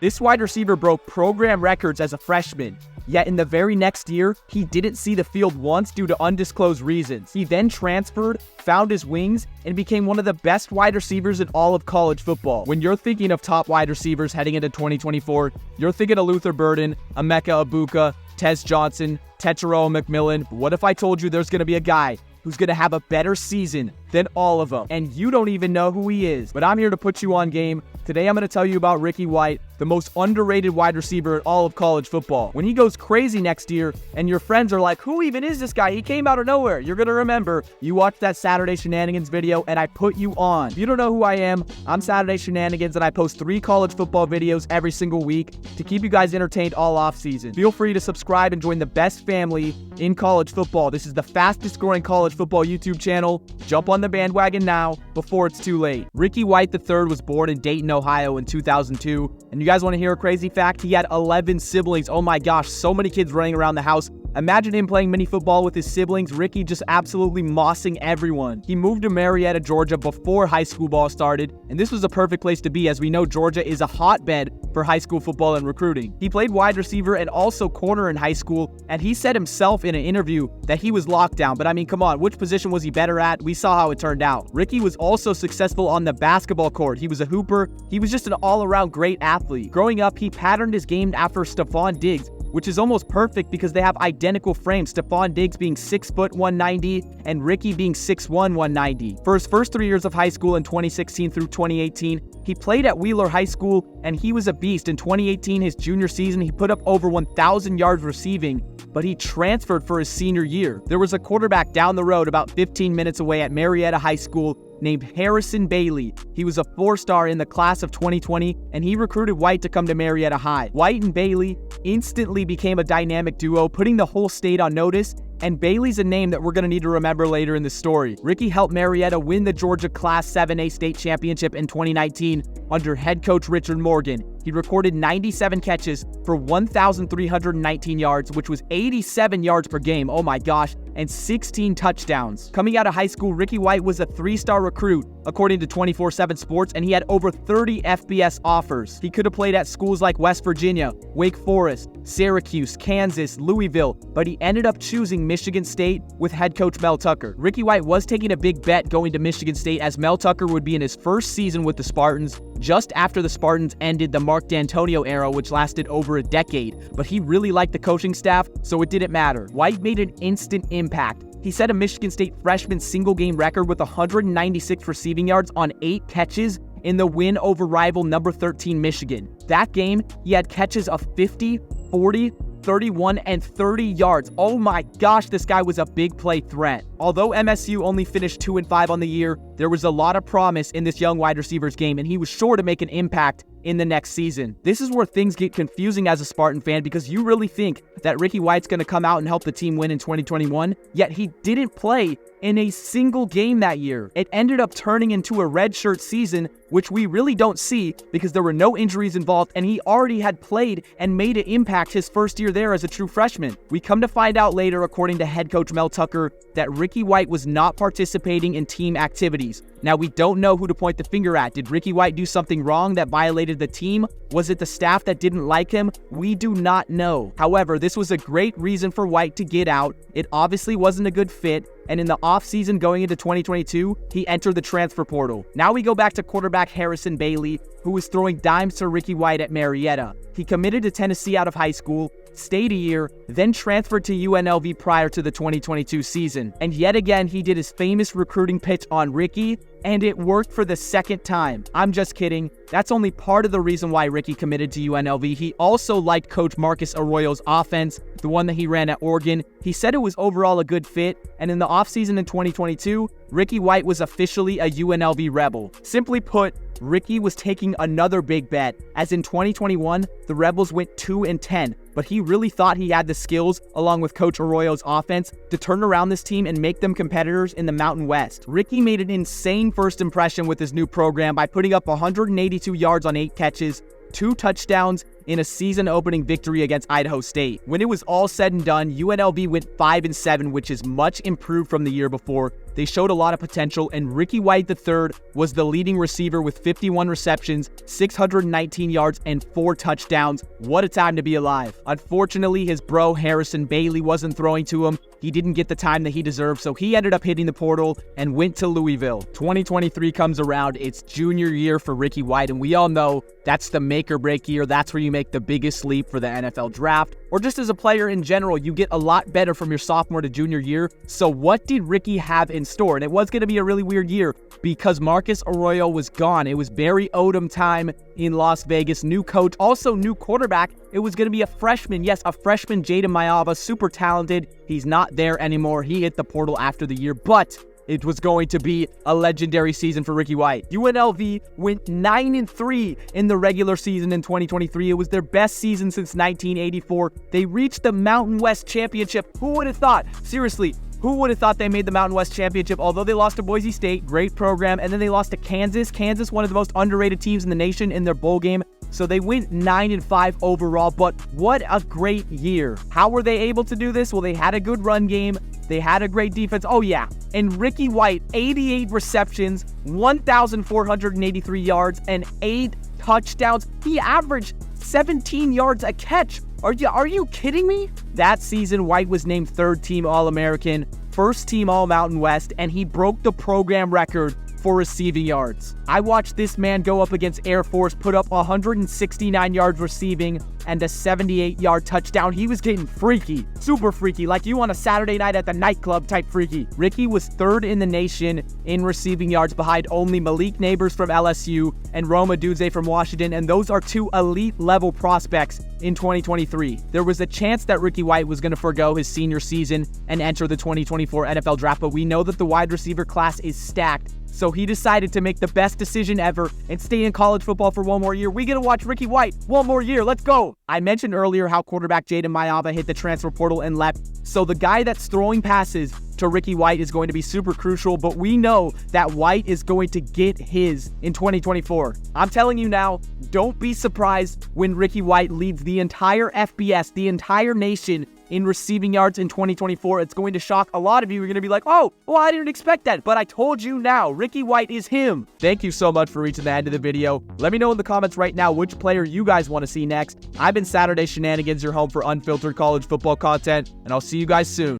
This wide receiver broke program records as a freshman, yet in the very next year, he didn't see the field once due to undisclosed reasons. He then transferred, found his wings, and became one of the best wide receivers in all of college football. When you're thinking of top wide receivers heading into 2024, you're thinking of Luther Burden, Emeka Egbuka, Tez Johnson, Tetairoa McMillan. But what if I told you there's going to be a guy who's going to have a better season than all of them, and you don't even know who he is? But I'm here to put you on game. Today I'm going to tell you about Ricky White, the most underrated wide receiver in all of college football. When he goes crazy next year, and your friends are like, who even is this guy? He came out of nowhere. You're going to remember, you watched that Saturday Shenanigans video, and I put you on. If you don't know who I am, I'm Saturday Shenanigans, and I post 3 college football videos every single week to keep you guys entertained all offseason. Feel free to subscribe and join the best family in college football. This is the fastest growing college football YouTube channel. Jump on the bandwagon now before it's too late. Ricky White III was born in Dayton, Ohio in 2002. And you guys want to hear a crazy fact? He had 11 siblings. Oh my gosh, so many kids running around the house. Imagine him playing mini football with his siblings. Ricky just absolutely mossing everyone. He moved to Marietta, Georgia before high school ball started, and this was a perfect place to be, as we know Georgia is a hotbed for high school football and recruiting. He played wide receiver and also corner in high school, and he said himself in an interview that he was locked down. But I mean, come on, which position was he better at? We saw how it turned out. Ricky was also successful on the basketball court. He was a hooper. He was just an all-around great athlete. Growing up, he patterned his game after Stephon Diggs, which is almost perfect because they have identical frames, Stephon Diggs being 6 foot 190 and Ricky being 6'1", 190. For his first 3 years of high school in 2016 through 2018, he played at Wheeler High School, and he was a beast. In 2018, his junior season, he put up over 1,000 yards receiving, but he transferred for his senior year. There was a quarterback down the road about 15 minutes away at Marietta High School named Harrison Bailey. He was a 4-star in the class of 2020, and he recruited White to come to Marietta High. White and Bailey instantly became a dynamic duo, putting the whole state on notice, and Bailey's a name that we're going to need to remember later in the story. Ricky helped Marietta win the Georgia Class 7A state championship in 2019 under head coach Richard Morgan. He recorded 97 catches for 1,319 yards, which was 87 yards per game, oh my gosh, and 16 touchdowns. Coming out of high school, Ricky White was a 3-star recruit, according to 24/7 Sports, and he had over 30 FBS offers. He could have played at schools like West Virginia, Wake Forest, Syracuse, Kansas, Louisville, but he ended up choosing Michigan State with head coach Mel Tucker. Ricky White was taking a big bet going to Michigan State, as Mel Tucker would be in his first season with the Spartans, just after the Spartans ended the Mark D'Antonio era, which lasted over a decade. But he really liked the coaching staff, so it didn't matter. White made an instant impact. He set a Michigan State freshman single-game record with 196 receiving yards on 8 catches in the win over rival number 13 Michigan. That game, he had catches of 50, 40, 31, and 30 yards. Oh my gosh, this guy was a big play threat. Although MSU only finished 2-5 on the year, there was a lot of promise in this young wide receiver's game, and he was sure to make an impact in the next season. This is where things get confusing as a Spartan fan, because you really think that Ricky White's going to come out and help the team win in 2021, yet he didn't play in a single game that year. It ended up turning into a redshirt season, which we really don't see because there were no injuries involved, and he already had played and made an impact his first year there as a true freshman. We come to find out later, according to head coach Mel Tucker, that Ricky White was not participating in team activities. Now, we don't know who to point the finger at. Did Ricky White do something wrong that violated the team? Was it the staff that didn't like him? We do not know. However, this was a great reason for White to get out. It obviously wasn't a good fit, and in the offseason going into 2022, he entered the transfer portal. Now we go back to quarterback Harrison Bailey, who was throwing dimes to Ricky White at Marietta. He committed to Tennessee out of high school, stayed a year, then transferred to UNLV prior to the 2022 season. And yet again, he did his famous recruiting pitch on Ricky, and it worked for the second time. I'm just kidding. That's only part of the reason why Ricky committed to UNLV. He also liked Coach Marcus Arroyo's offense, the one that he ran at Oregon. He said it was overall a good fit, and in the offseason in 2022, Ricky White was officially a UNLV Rebel. Simply put, Ricky was taking another big bet, as in 2021, the Rebels went 2-10, but he really thought he had the skills, along with Coach Arroyo's offense, to turn around this team and make them competitors in the Mountain West. Ricky made an insane first impression with his new program by putting up 182 yards on 8 catches, 2 touchdowns in a season-opening victory against Idaho State. When it was all said and done, UNLV went 5-7, which is much improved from the year before. They showed a lot of potential, and Ricky White III was the leading receiver with 51 receptions, 619 yards, and 4 touchdowns. What a time to be alive. Unfortunately, his bro Harrison Bailey wasn't throwing to him. He didn't get the time that he deserved, so he ended up hitting the portal and went to Louisville. 2023 comes around. It's junior year for Ricky White, and we all know that's the make or break year. That's where you make the biggest leap for the NFL draft, or just as a player in general, you get a lot better from your sophomore to junior year. So what did Ricky have in store? And it was going to be a really weird year because Marcus Arroyo was gone. It was Barry Odom time in Las Vegas. New coach, also new quarterback. It was going to be a freshman. Yes, a freshman, Jaden Mayava, super talented. He's not there anymore. He hit the portal after the year, but it was going to be a legendary season for Ricky White. UNLV went 9-3 in the regular season in 2023. It was their best season since 1984. They reached the Mountain West Championship. Who would have thought? Seriously, who would have thought they made the Mountain West Championship? Although they lost to Boise State, great program, and then they lost to Kansas. Kansas, one of the most underrated teams in the nation in their bowl game. So they went 9-5 overall, but what a great year. How were they able to do this? Well, they had a good run game. They had a great defense. Oh, yeah. And Ricky White, 88 receptions, 1,483 yards, and 8 touchdowns. He averaged 17 yards a catch. Are you kidding me? That season, White was named 3rd team All-American, 1st team All-Mountain West, and he broke the program record for receiving yards. I watched this man go up against Air Force, put up 169 yards receiving and a 78-yard touchdown. He was getting freaky, super freaky, like you on a Saturday night at the nightclub type freaky. Ricky was 3rd in the nation in receiving yards behind only Malik Nabers from LSU and Odunze from Washington, and those are 2 elite level prospects in 2023. There was a chance that Ricky White was going to forgo his senior season and enter the 2024 NFL draft, but we know that the wide receiver class is stacked. So he decided to make the best decision ever and stay in college football for 1 more year. We get to watch Ricky White 1 more year. Let's go. I mentioned earlier how quarterback Jaden Mayava hit the transfer portal and left. So the guy that's throwing passes to Ricky White is going to be super crucial, but we know that White is going to get his in 2024. I'm telling you now, don't be surprised when Ricky White leads the entire FBS, the entire nation, in receiving yards in 2024. It's going to shock a lot of you. You're going to be like, oh, well, I didn't expect that. But I told you now, Ricky White is him. Thank you so much for reaching the end of the video. Let me know in the comments right now which player you guys want to see next. I've been Saturday Shenanigans, your home for unfiltered college football content, and I'll see you guys soon.